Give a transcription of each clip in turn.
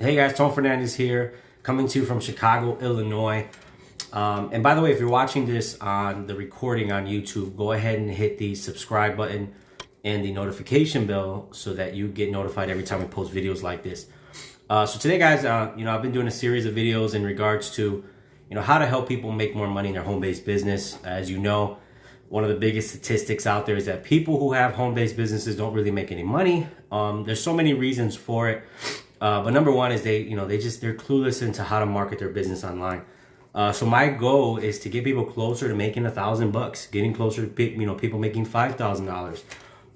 Hey guys, Tom Fernandez here, coming to you from Chicago, Illinois. And by the way, if you're watching this on the recording on YouTube, go ahead and hit the subscribe button and the notification bell so that you get notified every time we post videos like this. So today, guys, I've been doing a series of videos in regards to, how to help people make more money in their home-based business. As you know, one of the biggest statistics out there is that people who have home-based businesses don't really make any money. There's so many reasons for it. But number one is they're clueless into how to market their business online. So my goal is to get people closer to making $1,000, getting closer to people making $5,000.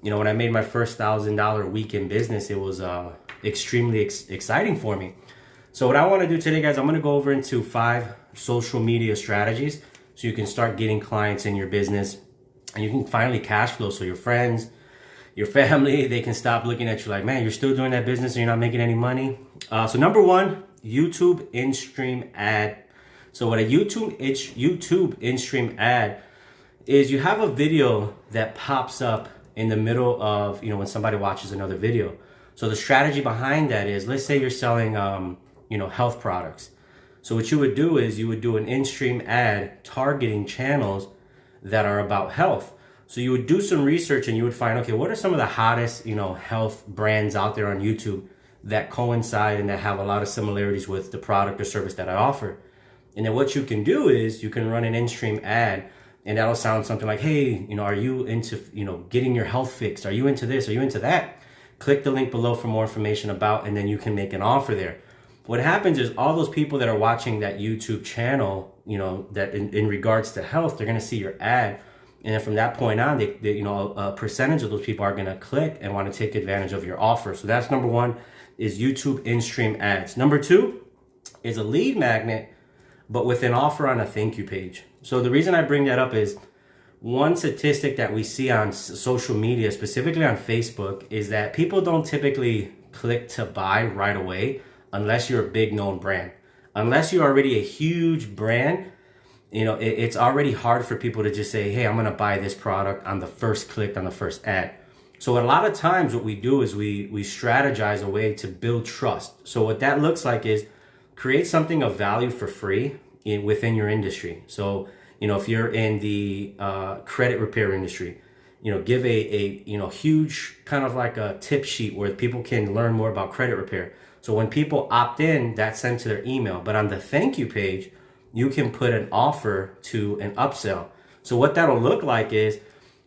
When I made my first $1,000 week in business, it was extremely exciting for me. So what I want to do today, guys, I'm going to go over into 5 social media strategies so you can start getting clients in your business and you can finally cash flow. So your friends, your family, they can stop looking at you like, man, you're still doing that business and you're not making any money. So number one, YouTube in-stream ad. So what a YouTube in-stream ad is, you have a video that pops up in the middle of, when somebody watches another video. So the strategy behind that is, let's say you're selling, health products. So what you would do is you would do an in-stream ad targeting channels that are about health. So you would do some research and you would find, okay, what are some of the hottest, health brands out there on YouTube that coincide and that have a lot of similarities with the product or service that I offer. And then what you can do is you can run an in-stream ad, and that'll sound something like, hey, are you into, getting your health fixed? Are you into this? Are you into that? Click the link below for more information about, and then you can make an offer there. What happens is all those people that are watching that YouTube channel, that in regards to health, they're going to see your ad. And then from that point on, a percentage of those people are going to click and want to take advantage of your offer. So that's number one, is YouTube in-stream ads. Number two is a lead magnet, but with an offer on a thank you page. So the reason I bring that up is, one statistic that we see on social media, specifically on Facebook, is that people don't typically click to buy right away unless you're a big known brand. Unless you're already a huge brand, it's already hard for people to just say, hey, I'm going to buy this product on the first click, on the first ad. So a lot of times what we do is we strategize a way to build trust. So what that looks like is create something of value for free within your industry. So, if you're in the credit repair industry, give a huge kind of like a tip sheet where people can learn more about credit repair. So when people opt in, that's sent to their email. But on the thank you page, you can put an offer to an upsell. So what that'll look like is,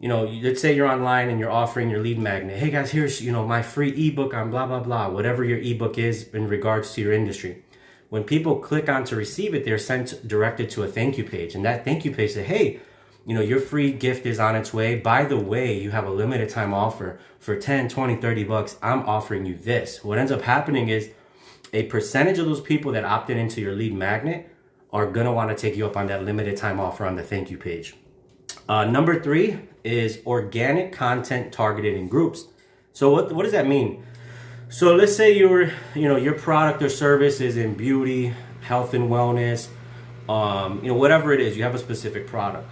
let's say you're online and you're offering your lead magnet. Hey guys, here's, my free ebook on blah, blah, blah, whatever your ebook is in regards to your industry. When people click on to receive it, they're directed to a thank you page. And that thank you page says, hey, your free gift is on its way. By the way, you have a limited time offer for 10, 20, 30 bucks. I'm offering you this. What ends up happening is a percentage of those people that opted into your lead magnet are going to want to take you up on that limited time offer on the thank you page. Number 3 is organic content targeted in groups. So what does that mean? So let's say your product or service is in beauty, health and wellness, whatever it is, you have a specific product.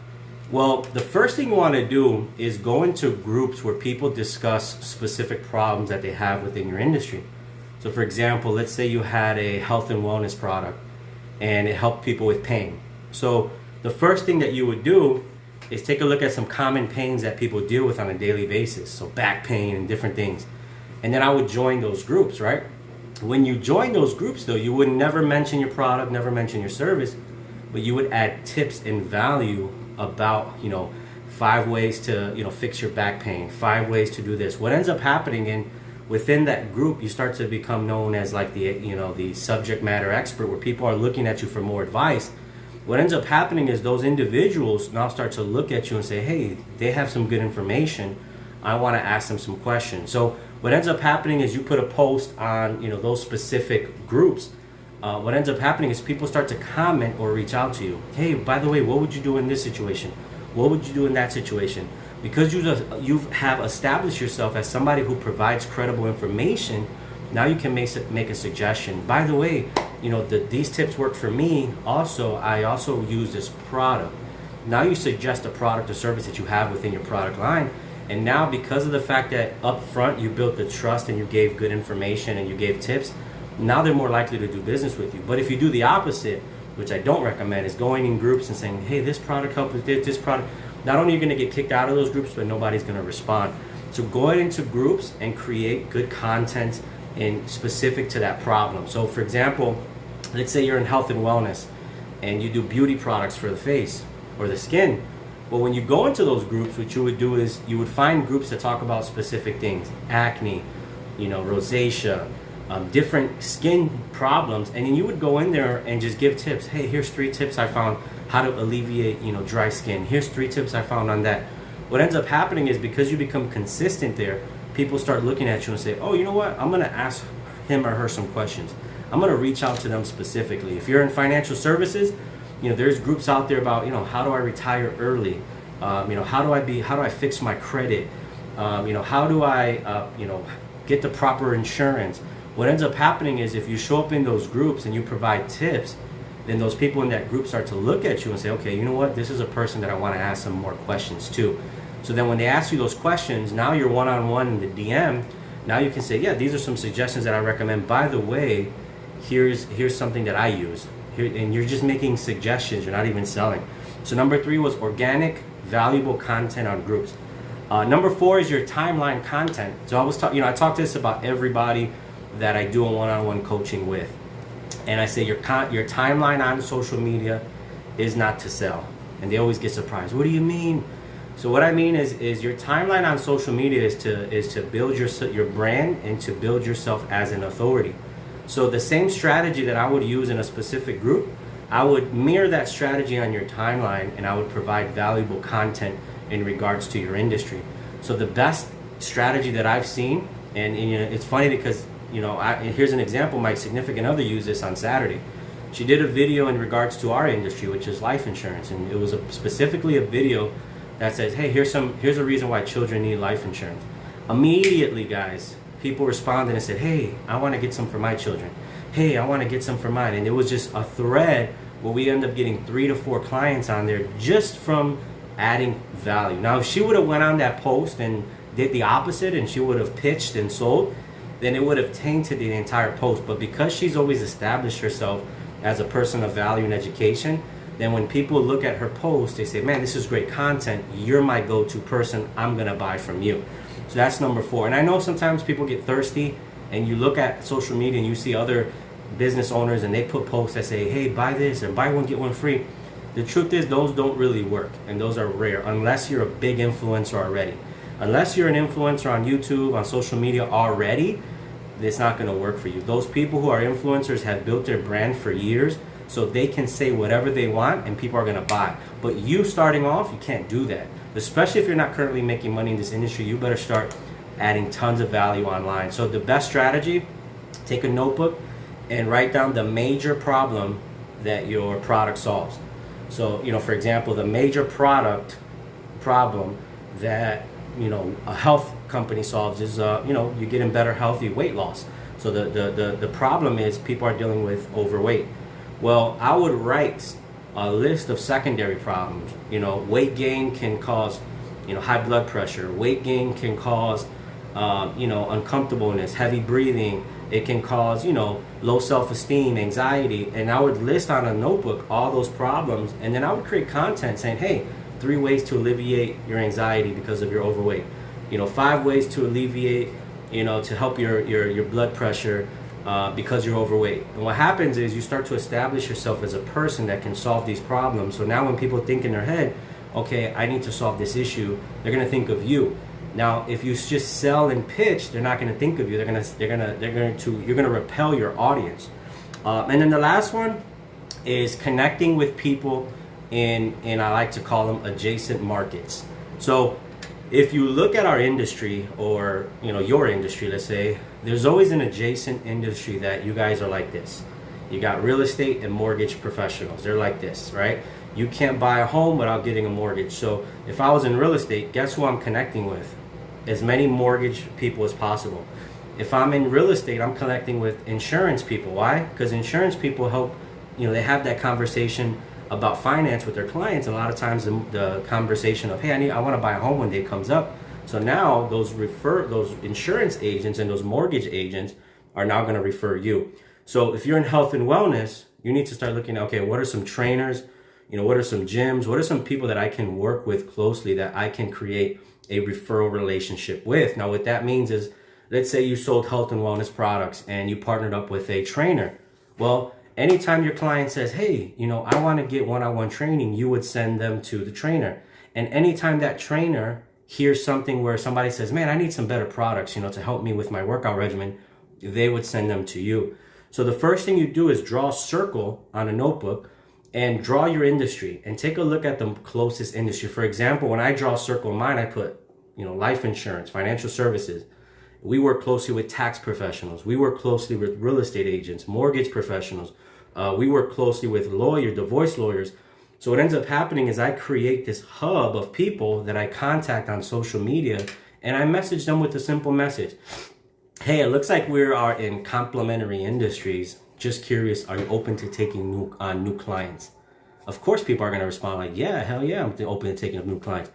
Well, the first thing you want to do is go into groups where people discuss specific problems that they have within your industry. So for example, let's say you had a health and wellness product and it helped people with pain. So the first thing that you would do is take a look at some common pains that people deal with on a daily basis. So back pain and different things. And then I would join those groups, right? When you join those groups, though, you would never mention your product, never mention your service, but you would add tips and value about, 5 ways to, fix your back pain, 5 ways to do this. What ends up happening within that group, you start to become known as like the subject matter expert, where people are looking at you for more advice. What ends up happening is those individuals now start to look at you and say, hey, they have some good information. I want to ask them some questions. So what ends up happening is you put a post on those specific groups. What ends up happening is people start to comment or reach out to you. Hey, by the way, what would you do in this situation? What would you do in that situation? Because you have established yourself as somebody who provides credible information, now you can make a suggestion. By the way, these tips work for me. Also, I also use this product. Now you suggest a product or service that you have within your product line. And now, because of the fact that up front you built the trust and you gave good information and you gave tips, now they're more likely to do business with you. But if you do the opposite, which I don't recommend, is going in groups and saying, hey, this product helps with this product, not only are you going to get kicked out of those groups, but nobody's going to respond. So going into groups and create good content and specific to that problem. So for example, let's say you're in health and wellness and you do beauty products for the face or the skin. Well, when you go into those groups, what you would do is you would find groups that talk about specific things, acne, rosacea, different skin problems, and then you would go in there and just give tips. Hey, here's 3 tips I found how to alleviate, dry skin. Here's 3 tips I found on that. What ends up happening is because you become consistent there, people start looking at you and say, oh, you know what? I'm going to ask him or her some questions. I'm going to reach out to them specifically. If you're in financial services, there's groups out there about, how do I retire early? How do I fix my credit? How do I, get the proper insurance? What ends up happening is if you show up in those groups and you provide tips, then those people in that group start to look at you and say, okay, you know what? This is a person that I want to ask some more questions to. So then when they ask you those questions, now you're one-on-one in the DM. Now you can say, yeah, these are some suggestions that I recommend. By the way, here's something that I use. And you're just making suggestions. You're not even selling. So number 3 was organic, valuable content on groups. Number 4 is your timeline content. So I talk this about everybody that I do a one-on-one coaching with, and I say your timeline on social media is not to sell, and they always get surprised. What do you mean? So what I mean is your timeline on social media is to build your brand and to build yourself as an authority. So the same strategy that I would use in a specific group, I would mirror that strategy on your timeline, and I would provide valuable content in regards to your industry. So the best strategy that I've seen, and it's funny because here's an example. My significant other used this on Saturday. She did a video in regards to our industry, which is life insurance, and it was specifically a video that says, hey, here's a reason why children need life insurance. Immediately, guys, people responded and said, hey, I want to get some for my children. Hey, I want to get some for mine. And it was just a thread where we end up getting 3 to 4 clients on there just from adding value. Now, if she would have went on that post and did the opposite, and she would have pitched and sold, then it would have tainted the entire post. But because she's always established herself as a person of value and education, then when people look at her post, they say, man, this is great content. You're my go-to person. I'm going to buy from you. So that's number 4. And I know sometimes people get thirsty, and you look at social media and you see other business owners and they put posts that say, hey, buy this or buy one, get one free. The truth is those don't really work, and those are rare unless you're a big influencer already. Unless you're an influencer on YouTube, on social media already, it's not going to work for you. Those people who are influencers have built their brand for years, so they can say whatever they want and people are going to buy. But you starting off, you can't do that. Especially if you're not currently making money in this industry, you better start adding tons of value online. So the best strategy, take a notebook and write down the major problem that your product solves. So, for example, the major product problem that, a health company solves is, you're getting better healthy weight loss. So the problem is people are dealing with overweight. Well, I would write a list of secondary problems. Weight gain can cause, high blood pressure. Weight gain can cause, uncomfortableness, heavy breathing. It can cause, low self-esteem, anxiety. And I would list on a notebook all those problems, and then I would create content saying, hey, 3 ways to alleviate your anxiety because of your overweight. 5 ways to alleviate, to help your blood pressure because you're overweight. And what happens is you start to establish yourself as a person that can solve these problems. So now when people think in their head, okay, I need to solve this issue, they're going to think of you. Now, if you just sell and pitch, they're not going to think of you. You're going to repel your audience. And then the last one is connecting with people in I like to call them adjacent markets. So if you look at our industry, or your industry, let's say, there's always an adjacent industry that you guys are like this. You got real estate and mortgage professionals. They're like this, right? You can't buy a home without getting a mortgage. So if I was in real estate, guess who I'm connecting with? As many mortgage people as possible. If I'm in real estate, I'm connecting with insurance people. Why? Because insurance people help, they have that conversation about finance with their clients. And a lot of times the conversation of, hey, I want to buy a home one day comes up. So now those insurance agents and those mortgage agents, are now going to refer you. So if you're in health and wellness, you need to start looking at, okay, what are some trainers? What are some gyms? What are some people that I can work with closely that I can create a referral relationship with? Now, what that means is, let's say you sold health and wellness products and you partnered up with a trainer. Well, anytime your client says, hey, I want to get one-on-one training, you would send them to the trainer. And anytime that trainer hears something where somebody says, man, I need some better products, to help me with my workout regimen, they would send them to you. So the first thing you do is draw a circle on a notebook and draw your industry and take a look at the closest industry. For example, when I draw a circle in mine, I put, life insurance, financial services. We work closely with tax professionals. We work closely with real estate agents, mortgage professionals. We work closely with lawyers, divorce lawyers. So what ends up happening is I create this hub of people that I contact on social media, and I message them with a simple message. Hey, it looks like we are in complementary industries. Just curious, are you open to taking on new clients? Of course, people are going to respond like, yeah, hell yeah, I'm open to taking up new clients.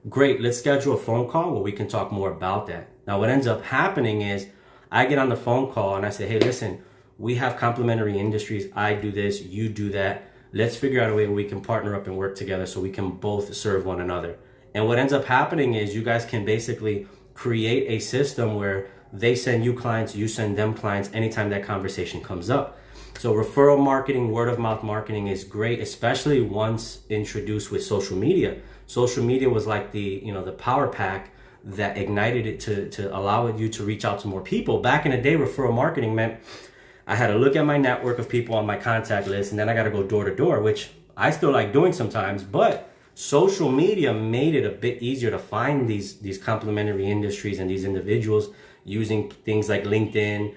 Great, let's schedule a phone call where we can talk more about that. Now, what ends up happening is I get on the phone call and I say, hey, listen, we have complementary industries. I do this, you do that. Let's figure out a way where we can partner up and work together so we can both serve one another. And what ends up happening is you guys can basically create a system where they send you clients, you send them clients anytime that conversation comes up. So referral marketing, word of mouth marketing is great, especially once introduced with social media. Social media was like the power pack that ignited it to allow you to reach out to more people. Back in the day, referral marketing meant I had to look at my network of people on my contact list, and then I got to go door to door, which I still like doing sometimes. But social media made it a bit easier to find these complementary industries and these individuals using things like LinkedIn,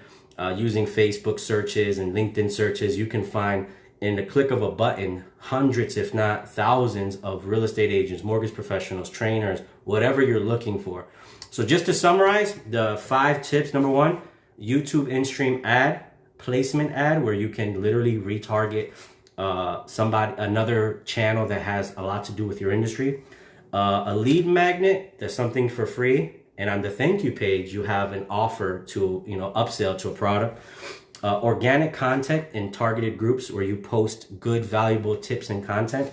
using Facebook searches and LinkedIn searches. You can find in the click of a button hundreds, if not thousands, of real estate agents, mortgage professionals, trainers, whatever you're looking for. So just to summarize the 5 tips. Number 1, YouTube in-stream ad, placement ad, where you can literally retarget another channel that has a lot to do with your industry. A lead magnet, that's something for free. And on the thank you page, you have an offer to, upsell to a product. Organic content in targeted groups where you post good, valuable tips and content.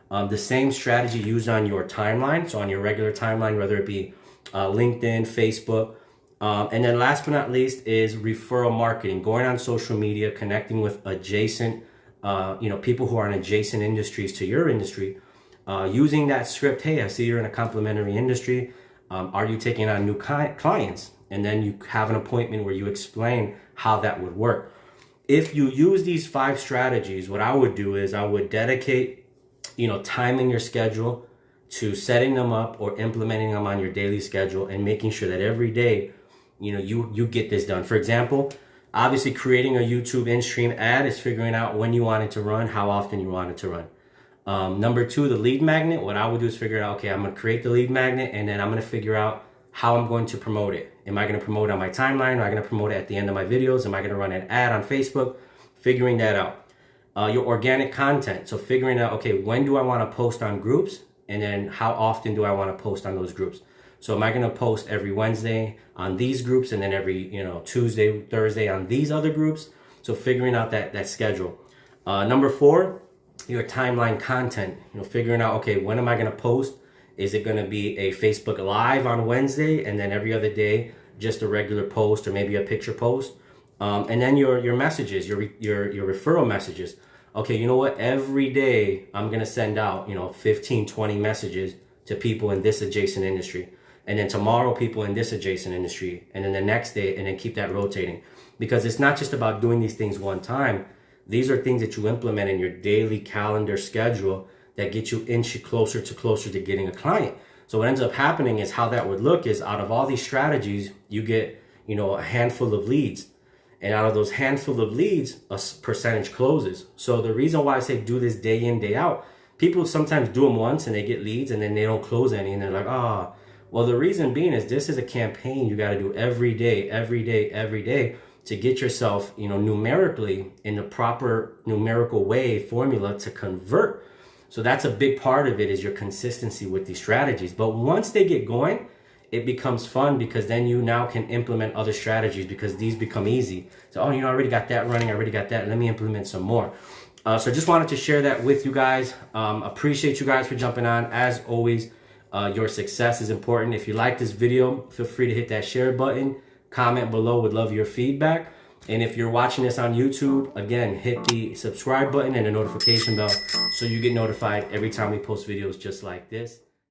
The same strategy used on your timeline. So on your regular timeline, whether it be LinkedIn, Facebook. And then last but not least is referral marketing, going on social media, connecting with adjacent, people who are in adjacent industries to your industry, using that script. Hey, I see you're in a complementary industry. Are you taking on new clients? And then you have an appointment where you explain how that would work. If you use these 5 strategies, what I would do is I would dedicate, time in your schedule to setting them up or implementing them on your daily schedule and making sure that every day, you get this done. For example, obviously creating a YouTube in-stream ad is figuring out when you want it to run, how often you want it to run. Number 2, the lead magnet. What I would do is figure out, okay, I'm going to create the lead magnet, and then I'm going to figure out how I'm going to promote it. Am I going to promote it on my timeline? Am I going to promote it at the end of my videos? Am I going to run an ad on Facebook? Figuring that out. Your organic content. So figuring out, okay, when do I want to post on groups? And then how often do I want to post on those groups? So am I going to post every Wednesday on these groups and then every, Tuesday, Thursday on these other groups? So figuring out that schedule. Number 4, your timeline content. Figuring out, okay, when am I going to post? Is it going to be a Facebook Live on Wednesday and then every other day just a regular post or maybe a picture post? And then your messages, your referral messages. Okay, you know what? Every day I'm going to send out, 15, 20 messages to people in this adjacent industry. And then tomorrow people in this adjacent industry. And then the next day, and then keep that rotating. Because it's not just about doing these things one time. These are things that you implement in your daily calendar schedule that get you inch closer to getting a client. So what ends up happening is how that would look is out of all these strategies, you get, a handful of leads. And out of those handful of leads, a percentage closes. So the reason why I say do this day in, day out, people sometimes do them once and they get leads and then they don't close any and they're like, well, the reason being is this is a campaign you got to do every day to get yourself, numerically in the proper numerical way formula to convert. So that's a big part of it is your consistency with these strategies. But once they get going, it becomes fun, because then you now can implement other strategies, because these become easy. So, oh, you know, I already got that running, I already got that, let me implement some more. So I just wanted to share that with you guys. Appreciate you guys for jumping on. As always, your success is important. If you like this video, feel free to hit that share button. Comment below, would love your feedback. And if you're watching this on YouTube, again, hit the subscribe button and the notification bell so you get notified every time we post videos just like this.